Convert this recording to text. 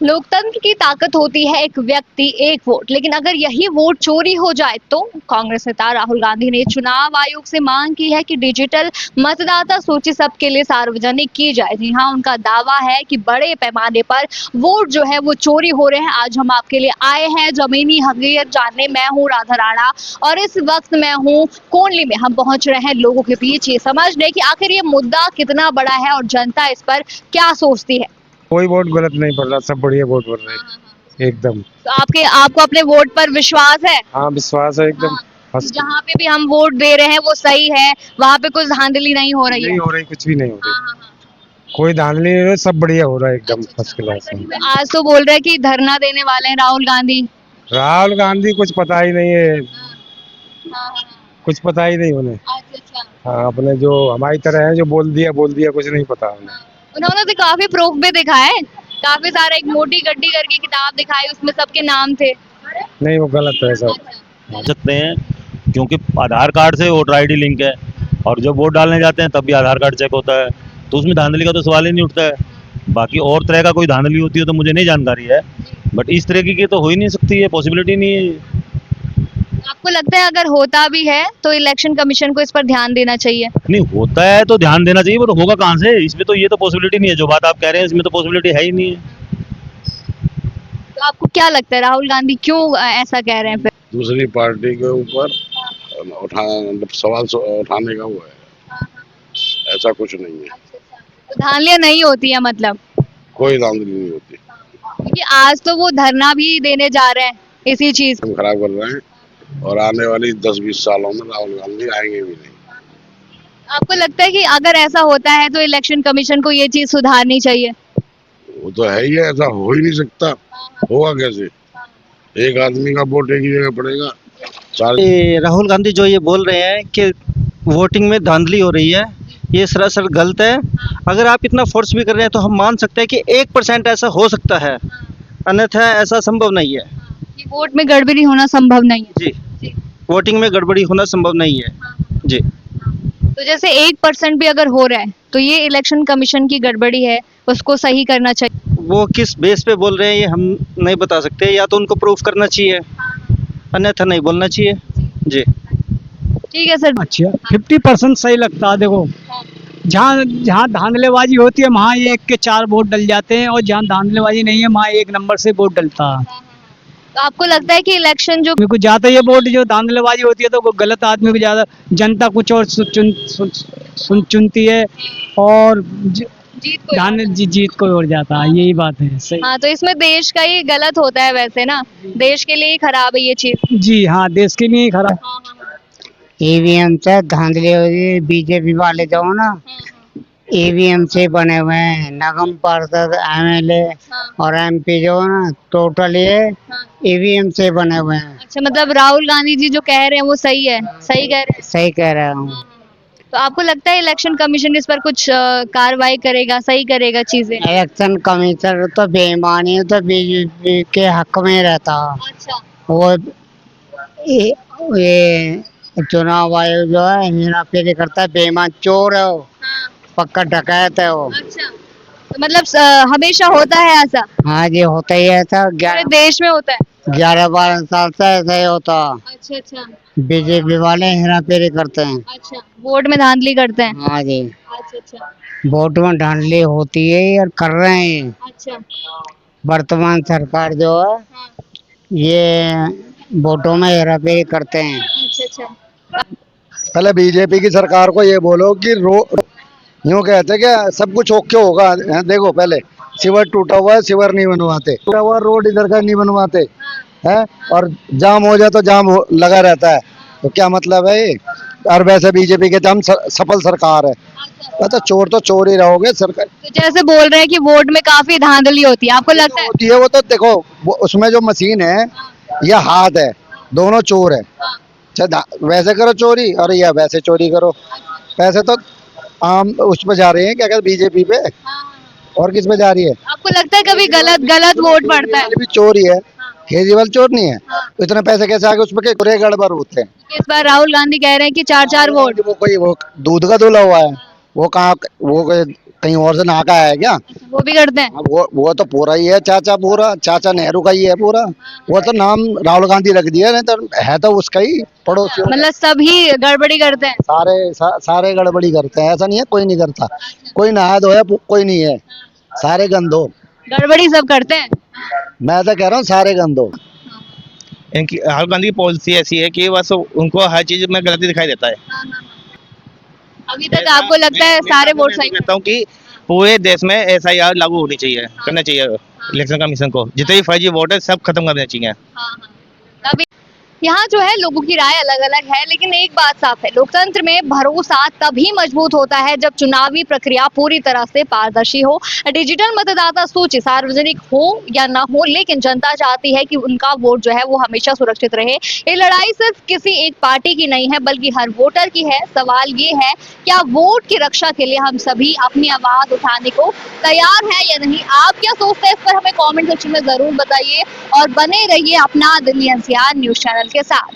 लोकतंत्र की ताकत होती है एक व्यक्ति एक वोट, लेकिन अगर यही वोट चोरी हो जाए तो कांग्रेस नेता राहुल गांधी ने चुनाव आयोग से मांग की है कि डिजिटल मतदाता सूची सबके लिए सार्वजनिक की जाए। जी हाँ, उनका दावा है कि बड़े पैमाने पर वोट जो है वो चोरी हो रहे हैं। आज हम आपके लिए आए हैं जमीनी हकीकत जानने। मैं हूँ राधा राणा और इस वक्त मैं हूँ कोनली में। हम पहुंच रहे हैं लोगों के बीच ये समझने कि आखिर ये मुद्दा कितना बड़ा है और जनता इस पर क्या सोचती है। कोई वोट गलत नहीं पड़ रहा, सब बढ़िया वोट पड़ रहे हैं एकदम। तो आपको अपने वोट पर विश्वास है? हाँ, विश्वास है एकदम। हाँ, जहाँ पे भी हम वोट दे रहे हैं वो सही है, वहाँ पे कुछ धांधली नहीं हो रही है? नहीं हो रही, कुछ भी नहीं हो रही। हाँ, हाँ, हाँ। कोई धांधली नहीं हो रही, सब बढ़िया हो रहा है एकदम अच्छा, फर्स्ट क्लास है। तो आज तो बोल रहे हैं कि धरना देने वाले हैं राहुल गांधी। राहुल गांधी कुछ पता ही नहीं है, हाँ, हाँ, हाँ। कुछ पता ही नहीं उन्हें। अच्छा। हाँ, अपने जो हमारी तरह है, जो बोल दिया कुछ नहीं पता उन्हें। उन्होंने तो काफी प्रूफ भी दिखाए, काफी सारा एक मोटी गड्डी करके किताब दिखाई, उसमें सबके नाम थे। नहीं, वो गलत है सब। मान सकते हैं क्योंकि आधार कार्ड से वोटर आईडी लिंक है और जब वोट डालने जाते हैं तब भी आधार कार्ड चेक होता है, तो उसमें धांधली का तो सवाल ही नहीं उठता है। बाकी और तरह का कोई धांधली होती है तो मुझे नहीं जानकारी है, बट इस तरह की तो हो ही नहीं सकती है, पॉसिबिलिटी नहीं है। आपको लगता है अगर होता भी है तो इलेक्शन कमीशन को इस पर ध्यान देना चाहिए? नहीं होता है तो ध्यान देना चाहिए, बट होगा कहाँ से? इसमें तो ये तो पॉसिबिलिटी नहीं है, जो बात आप कह रहे हैं इसमें तो पॉसिबिलिटी है ही नहीं है। तो आपको क्या लगता है राहुल गांधी क्यों ऐसा कह रहे हैं फिर? दूसरी पार्टी के ऊपर सवाल उठाने का वो है, ऐसा कुछ नहीं है। तो धांधलियां नहीं होती है मतलब? कोई धांधली नहीं होती। क्योंकि आज तो वो धरना भी देने जा रहे हैं इसी चीज। हम खराब कर रहे हैं और आने वाली 10-20 सालों में राहुल गांधी आएंगे भी नहीं। आपको लगता है कि अगर ऐसा होता है तो इलेक्शन कमीशन को ये चीज सुधारनी चाहिए? वो तो है ही है, ऐसा हो ही नहीं सकता। होगा कैसे? एक आदमी का वोट एक ही जगह पड़ेगा। राहुल गांधी जो ये बोल रहे हैं कि वोटिंग में धांधली हो रही है, ये सरासर गलत है। अगर आप इतना फोर्स भी कर रहे हैं तो हम मान सकते हैं कि 1% ऐसा हो सकता है, अन्यथा ऐसा संभव नहीं है। कि वोट में गड़बड़ी होना संभव नहीं है? जी, वोटिंग में गड़बड़ी होना संभव नहीं है जी। तो जैसे 1% भी अगर हो रहा है तो ये इलेक्शन कमीशन की गड़बड़ी है, उसको सही करना चाहिए। वो किस बेस पे बोल रहे हैं ये हम नहीं बता सकते, या तो उनको प्रूफ करना चाहिए, अन्यथा नहीं बोलना चाहिए जी। ठीक है सर। अच्छा, 50% सही लगता है। देखो, जहाँ जहाँ धांधलेबाजी होती है वहाँ एक के 4 वोट डल जाते हैं, और जहाँ धांधलेबाजी नहीं है वहाँ 1 नंबर से वोट डलता है। तो आपको लगता है कि इलेक्शन जो कुछ ज्यादा ये वोट जो धांधलेबाजी होती है तो वो गलत आदमी को ज्यादा, जनता कुछ और चुनती है और जीत को और जाता है, यही बात है। सही। हाँ, तो इसमें देश का ही गलत होता है वैसे ना, देश के लिए ही खराब है ये चीज। जी हाँ, देश के लिए ही खराब। ईवीएम से धांधली हो रही है। बीजेपी वाले जो हो ना, ईवीएम से बने हुए हैं। नगम पार्षद, एमएलए और एमपी जो है ना, टोटल ये ईवीएम से बने हुए हैं। अच्छा, मतलब राहुल गांधी जी जो कह रहे हैं वो सही है? सही कह रहे हैं? सही कह रहा हूँ। तो आपको लगता है इलेक्शन कमीशन इस पर कुछ कार्रवाई करेगा, सही करेगा चीजें? इलेक्शन कमीशन तो बेईमानी है, तो बीजेपी के हक में रहता। अच्छा। वो ये चुनाव आयोग जो है हेरा फेरी करता है, बेईमान चोर है वो, पक्का डकैत है वो। अच्छा, तो मतलब हमेशा होता है ऐसा? हाँ जी, होता ही है ऐसा। पूरे देश में होता है? 11-12 साल से ऐसा ही होता। अच्छा अच्छा। बीजेपी वाले हेरा फेरी करते हैं। अच्छा, वोट में धांधली करते हैं? हाँ जी, अच्छा अच्छा। वोट में धांधली होती है और कर रहे हैं। अच्छा। वर्तमान सरकार जो है ये वोटों में हेरा फेरी करते हैं। अच्छा अच्छा। पहले बीजेपी की सरकार को ये बोलो कि यूँ कहते क्या सब कुछ ओके होगा। देखो, पहले सीवर टूटा हुआ है, सीवर नहीं बनवाते, टूटा हुआ रोड इधर का नहीं बनवाते हैं, और जाम हो जाए तो जाम लगा रहता है, तो क्या मतलब है ये? और वैसे बीजेपी के हम सफल सरकार है, तो चोर ही रहोगे सरकार। तो जैसे बोल रहे हैं कि वोट में काफी धांधली होती है, आपको लगता है? होती है वो तो देखो, उसमें जो मशीन है या हाथ है, दोनों चोर है। वैसे करो चोरी और या वैसे चोरी करो, पैसे तो आम उस पे जा रहे हैं, क्या कहते बीजेपी पे, और किस पे जा रही है? आपको लगता है कभी गलत वोट पड़ता है? भी चोर ही है, केजरीवाल चोर नहीं है, तो इतने पैसे कैसे आगे उसमें पूरे गड़बड़ होते हैं। इस बार राहुल गांधी कह रहे हैं कि 4-4 वोट। वो कोई वो दूध का धुला हुआ है, वो कहाँ वो कहीं और से नाका है क्या? वो भी करते हैं। वो तो पूरा ही है चाचा, पूरा चाचा नेहरू का ही है पूरा। वो तो नाम राहुल गांधी रख दिया, नहीं तो है तो उसका ही पड़ोसियों का। मतलब सभी गड़बड़ी करते हैं। सारे गड़बड़ी करते हैं, ऐसा नहीं है कोई नहीं करता, कोई नहा धोया कोई नहीं है, सारे गंदो। गड़बड़ी सब करते हैं। मैं तो कह रहा हूँ सारे गंदो। इनकी राहुल गांधी की पॉलिसी ऐसी है कि बस उनको हर चीज में गलती दिखाई देता है। अभी तक आपको लगता है सारे वोट सही? कहता हूँ कि पूरे देश में SIR लागू होनी चाहिए, करना चाहिए इलेक्शन कमीशन को। जितने भी फर्जी वोट है सब खत्म करना चाहिए। तभी यहाँ जो है लोगों की राय अलग अलग है, लेकिन एक बात साफ है, लोकतंत्र में भरोसा तभी मजबूत होता है जब चुनावी प्रक्रिया पूरी तरह से पारदर्शी हो। डिजिटल मतदाता सूची सार्वजनिक हो या ना हो, लेकिन जनता चाहती है कि उनका वोट जो है वो हमेशा सुरक्षित रहे। ये लड़ाई सिर्फ किसी एक पार्टी की नहीं है, बल्कि हर वोटर की है। सवाल ये है, क्या वोट की रक्षा के लिए हम सभी अपनी आवाज उठाने को तैयार है या नहीं? आप क्या सोचते हैं इस पर हमें कमेंट सेक्शन में जरूर बताइए और बने रहिए अपना दिल्ली NCR न्यूज चैनल के साथ।